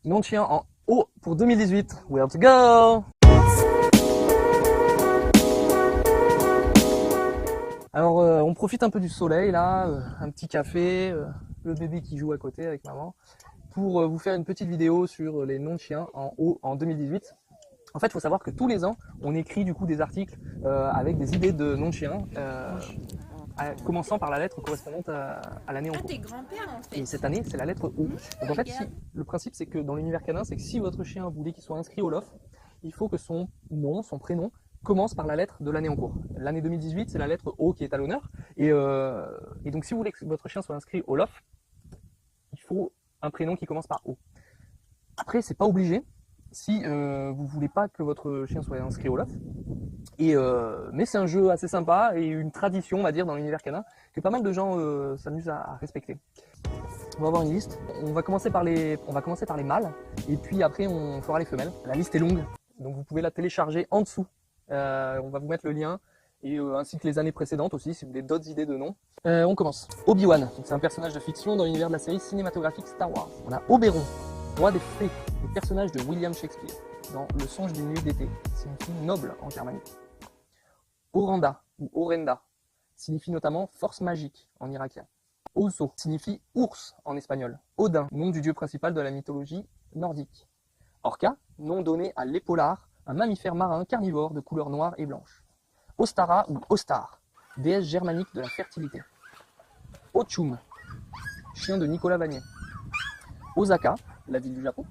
Nom de chien en O pour 2018. Where to go? Alors on profite un peu du soleil là, un petit café, le bébé qui joue à côté avec maman, pour vous faire une petite vidéo sur les noms de chiens en O en 2018. En fait, il faut savoir que tous les ans, on écrit du coup des articles avec des idées de noms de chiens, commençant par la lettre correspondante à l'année en cours. T'es grand-père en fait. Et cette année, c'est la lettre O. Donc en fait, le principe, c'est que dans l'univers canin, c'est que si votre chien voulait qu'il soit inscrit au LOF, il faut que son nom, son prénom, commence par la lettre de l'année en cours. L'année 2018, c'est la lettre O qui est à l'honneur. Et donc, si vous voulez que votre chien soit inscrit au LOF, il faut un prénom qui commence par O. Après, c'est pas obligé si vous voulez pas que votre chien soit inscrit au LOF. Mais c'est un jeu assez sympa et une tradition, on va dire, dans l'univers canin que pas mal de gens s'amusent à respecter. On va avoir une liste. On va commencer par les mâles et puis après on fera les femelles. La liste est longue, donc vous pouvez la télécharger en dessous. On va vous mettre le lien et ainsi que les années précédentes aussi si vous voulez d'autres idées de noms. On commence. Obi-Wan, c'est un personnage de fiction dans l'univers de la série cinématographique Star Wars. On a Oberon, roi des fées, le personnage de William Shakespeare dans Le songe d'une nuit d'été, signifie noble en germanique. Oranda ou Orenda signifie notamment force magique en irakien. Oso signifie ours en espagnol. Odin, nom du dieu principal de la mythologie nordique. Orca, nom donné à l'épaulard, un mammifère marin carnivore de couleur noire et blanche. Ostara ou Ostar, déesse germanique de la fertilité. Ochum, chien de Nicolas Vanier. Osaka, la ville du Japon.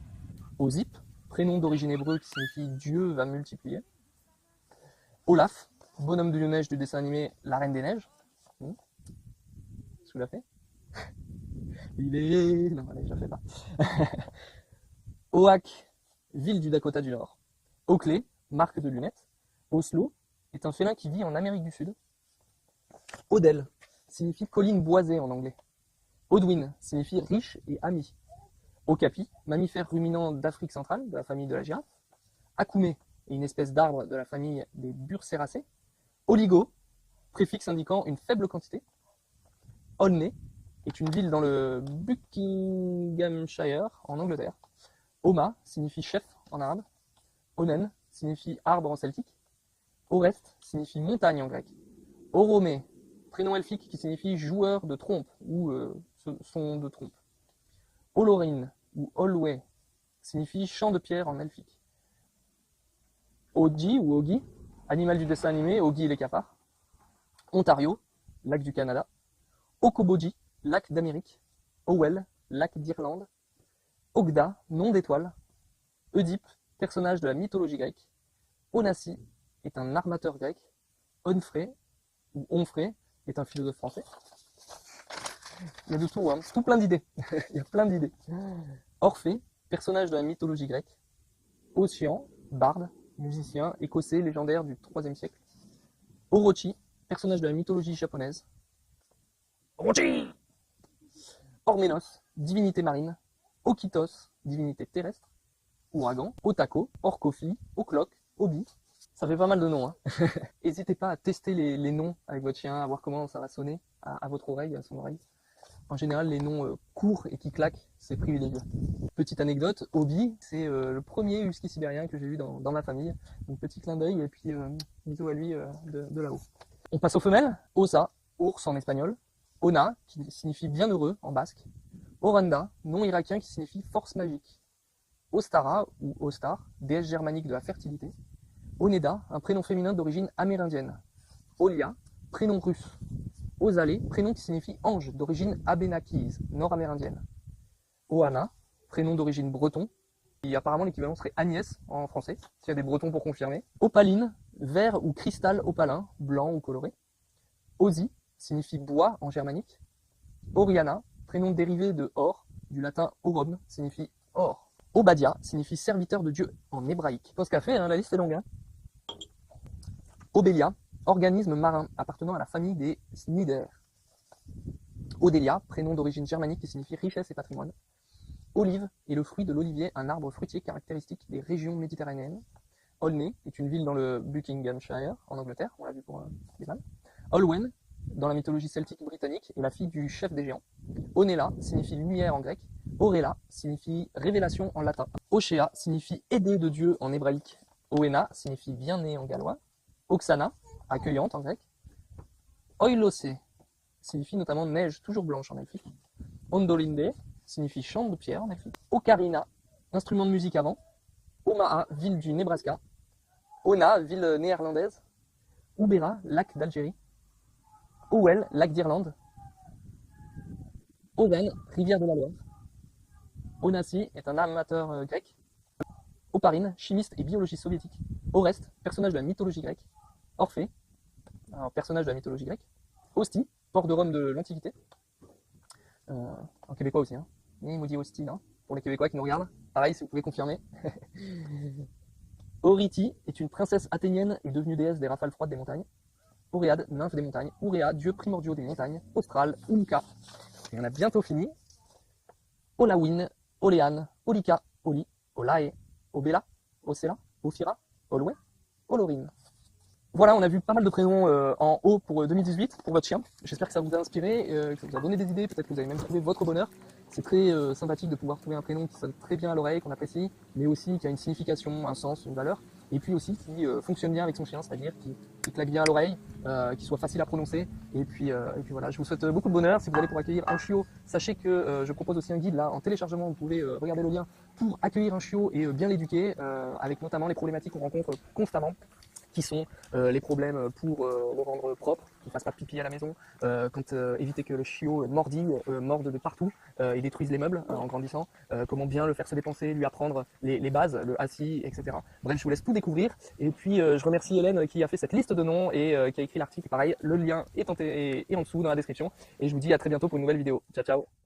Ozip, prénom d'origine hébreu qui signifie Dieu va multiplier. Olaf, bonhomme de neige du dessin animé La Reine des Neiges. Tu l'as fait? Il est... Non, allez, je la fais pas. Oak, ville du Dakota du Nord. Oakley, marque de lunettes. Oslo est un félin qui vit en Amérique du Sud. Odell signifie colline boisée en anglais. Odwin signifie riche et ami. Okapi, mammifère ruminant d'Afrique centrale, de la famille de la girafe. Akume est une espèce d'arbre de la famille des Burséracées. Oligo, préfixe indiquant une faible quantité. Olney est une ville dans le Buckinghamshire en Angleterre. Oma signifie chef en arabe. Onen signifie arbre en celtique. Orest signifie montagne en grec. Oromé, prénom elfique qui signifie joueur de trompe ou son de trompe. Olorin ou Olwe signifie champ de pierre en elfique. Ogi ou Ogi, animal du dessin animé, Ogi et les cafards. Ontario, lac du Canada. Okoboji, lac d'Amérique. Owell, lac d'Irlande. Ogda, nom d'étoile. Oedipe, personnage de la mythologie grecque. Onassis est un armateur grec. Onfrey, ou Onfrey, est un philosophe français. Il y a de tout, hein. Tout plein d'idées. Il y a plein d'idées. Orphée, personnage de la mythologie grecque. Ossian, barde, musicien écossais légendaire du IIIe siècle. Orochi, personnage de la mythologie japonaise. Orochi! Ormenos, divinité marine. Okitos, divinité terrestre. Ouragan, Otako, Orkofi, Ocloc, Obi. Ça fait pas mal de noms. Hein. N'hésitez pas à tester les noms avec votre chien, à voir comment ça va sonner à votre oreille, à son oreille. En général, les noms courts et qui claquent, c'est privilégié. Petite anecdote, Obi, c'est le premier husky sibérien que j'ai eu dans ma famille. Donc petit clin d'œil et puis bisous à lui de là-haut. On passe aux femelles. Osa, ours en espagnol. Ona, qui signifie bienheureux en basque. Oranda, nom irakien qui signifie force magique. Ostara ou Ostar, déesse germanique de la fertilité. Oneda, un prénom féminin d'origine amérindienne. Olia, prénom russe. Ozale, prénom qui signifie ange d'origine abénakise, nord-amérindienne. Oana, prénom d'origine breton. Et apparemment l'équivalent serait Agnès en français, s'il y a des bretons pour confirmer. Opaline, vert ou cristal opalin, blanc ou coloré. Osi, signifie bois en germanique. Oriana, prénom dérivé de or, du latin aurum, signifie or. Obadia signifie serviteur de Dieu en hébraïque. Pause café, hein, la liste est longue. Hein. Obélia, organisme marin appartenant à la famille des Cnidaires. Odélia, prénom d'origine germanique qui signifie richesse et patrimoine. Olive est le fruit de l'olivier, un arbre fruitier caractéristique des régions méditerranéennes. Olney est une ville dans le Buckinghamshire en Angleterre, on l'a vu pour les mâles. Olwen dans la mythologie celtique britannique, est la fille du chef des géants. Onela signifie lumière en grec. Auréla signifie révélation en latin. Ochéa signifie aidée de Dieu en hébraïque. Oena signifie bien-né en gallois. Oxana, accueillante en grec. Oilosé signifie notamment neige toujours blanche en elfique. Ondolinde signifie champ de pierre en elfique. Ocarina, instrument de musique avant. Omaha, ville du Nebraska. Ona, ville néerlandaise. Oubera, lac d'Algérie. Owel, lac d'Irlande. Oven, rivière de la Loire. Onassi est un amateur grec. Oparine, chimiste et biologiste soviétique. Oreste, personnage de la mythologie grecque. Orphée, un personnage de la mythologie grecque. Ostie, port de Rome de l'Antiquité. En québécois aussi, hein. Il me dit Ostie, hein, pour les Québécois qui nous regardent. Pareil, si vous pouvez confirmer. Oriti est une princesse athénienne et devenue déesse des rafales froides des montagnes. Oréade, nymphe des montagnes. Ouréa, dieu primordiaux des montagnes. Austral, Umka. Et on a bientôt fini. Olawin, Oléane, Olika, Oli, Olae, Obela, Ocela, Ophira, Olwe, Olorine. Voilà, on a vu pas mal de prénoms en haut pour 2018 pour votre chien. J'espère que ça vous a inspiré, que ça vous a donné des idées, peut-être que vous avez même trouvé votre bonheur. C'est très sympathique de pouvoir trouver un prénom qui sonne très bien à l'oreille, qu'on apprécie, mais aussi qui a une signification, un sens, une valeur, et puis aussi qui fonctionne bien avec son chien, c'est-à-dire qui claque bien à l'oreille, qui soit facile à prononcer. Et puis voilà, je vous souhaite beaucoup de bonheur. Si vous allez pour accueillir un chiot, sachez que je propose aussi un guide là en téléchargement. Vous pouvez regarder le lien pour accueillir un chiot et bien l'éduquer, avec notamment les problématiques qu'on rencontre constamment, qui sont les problèmes pour le rendre propre, qu'il ne fasse pas pipi à la maison, éviter que le chiot morde de partout et détruise les meubles en grandissant, comment bien le faire se dépenser, lui apprendre les bases, le assis, etc. Bref, je vous laisse tout découvrir. Et puis je remercie Hélène qui a fait cette liste de noms et qui a écrit l'article. Pareil, le lien est en dessous dans la description. Et je vous dis à très bientôt pour une nouvelle vidéo. Ciao, ciao.